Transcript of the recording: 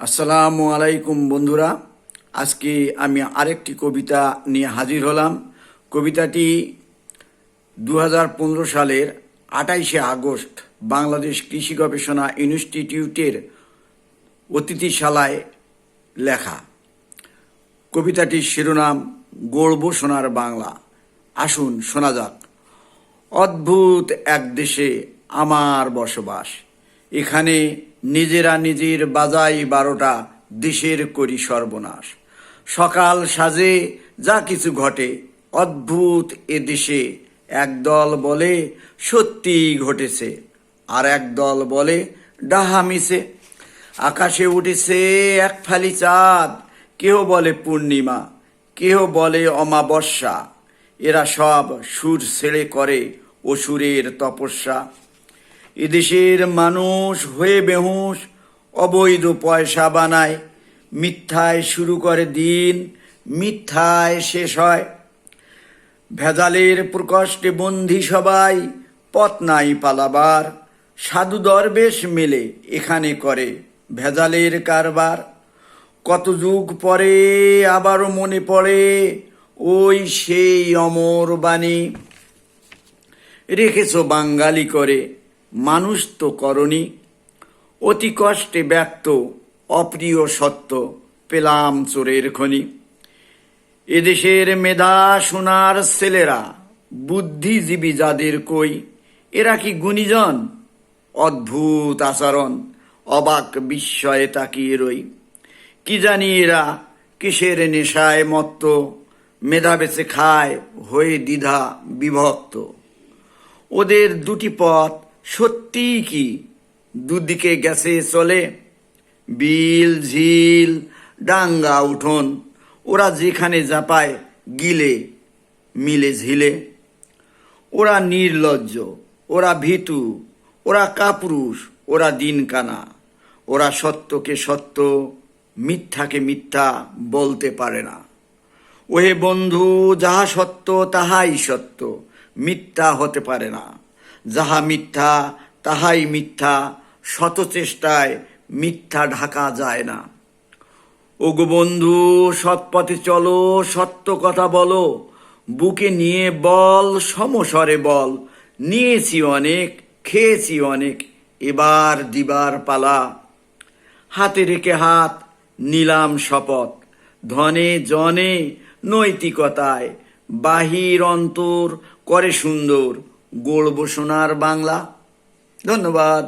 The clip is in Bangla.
আসসালামু আলাইকুম বন্ধুরা। আজকে আমি আরেকটি কবিতা নিয়ে হাজির হলাম। কবিতাটি 2015 সালের 28শে আগস্ট বাংলাদেশ কৃষি গবেষণা ইনস্টিটিউটের অতিথিশালায় লেখা। কবিতাটির শিরোনাম গড়ব সোনার বাংলা। আসুন শোনা যাক। অদ্ভুত এক দেশে আমার বসবাস, এখানে নিজেরা নিজের বাজাই 12টা, দেশের করি সর্বনাশ। সকাল সাজে যা কিছু ঘটে অদ্ভুত এ দেশে, একদল বলে সত্যি ঘটেছে, আর একদল বলে ডাহা মিছে। আকাশে উঠেছে এক ফালি চাঁদ, কেহ বলে পূর্ণিমা, কেহ বলে অমাবস্যা। এরা সব সুর ছেড়ে করে অসুরের তপস্যা। এদেশের মানুষ হয়ে বেহুঁশ, অবৈধ পয়সা বানায়, মিথ্যায় শুরু করে দিন, মিথ্যায় শেষ হয়। ভেজালের প্রকষ্টে বন্দী সবাই, পথ নাই পালাবার। সাধু দরবেশ মেলে এখানে করে ভেজালের কারবার। কত যুগ পরে আবারও মনে পড়ে ওই সেই অমর বাণী, রেখেছ বাঙালি করে মানুষ তো করনি। অতি কষ্টে ব্যক্ত অপ্রিয় সত্য, পেলাম চোরের খনি। এদেশের মেধা সোনার ছেলেরা, বুদ্ধিজীবী যাদের কই, এরা কি গুণীজন? অদ্ভুত আচরণ, অবাক বিস্ময়ে তাকিয়ে রই। কি জানি এরা কিসের নেশায় মত্ত, মেধা বেছে খায় হয়ে দ্বিধা বিভক্ত। ওদের দুটি পথ সত্যিই কি দুদিকে গেছে চলে, বিল ঝিল ডাঙ্গা উঠোন, ওরা যেখানে জাপায় গিলে মিলে ঝিলে। ওরা নির্লজ্জ, ওরা ভীতু, ওরা কাপুরুষ, ওরা দিনকানা। ওরা সত্যকে সত্য, মিথ্যাকে মিথ্যা বলতে পারে না। ওহে বন্ধু, যাহা সত্য তাহাই সত্য, মিথ্যা হতে পারে না। যাহা মিথ্যা তাহাই মিথ্যা, শত চেষ্টায় মিথ্যা ঢাকা যায় না। ওগো বন্ধু, সৎ পথে চলো, সত্য কথা বলো, বুকে নিয়ে বল, সমস্বরে বল। নিয়েছি অনেক, খেয়েছি অনেক, এবার দিবার পালা। হাতে রেখে হাত নিলাম শপথ, ধনে জনে নৈতিকতায়, বাহির অন্তর করে সুন্দর, গড়ব সোনার বাংলা। ধন্যবাদ।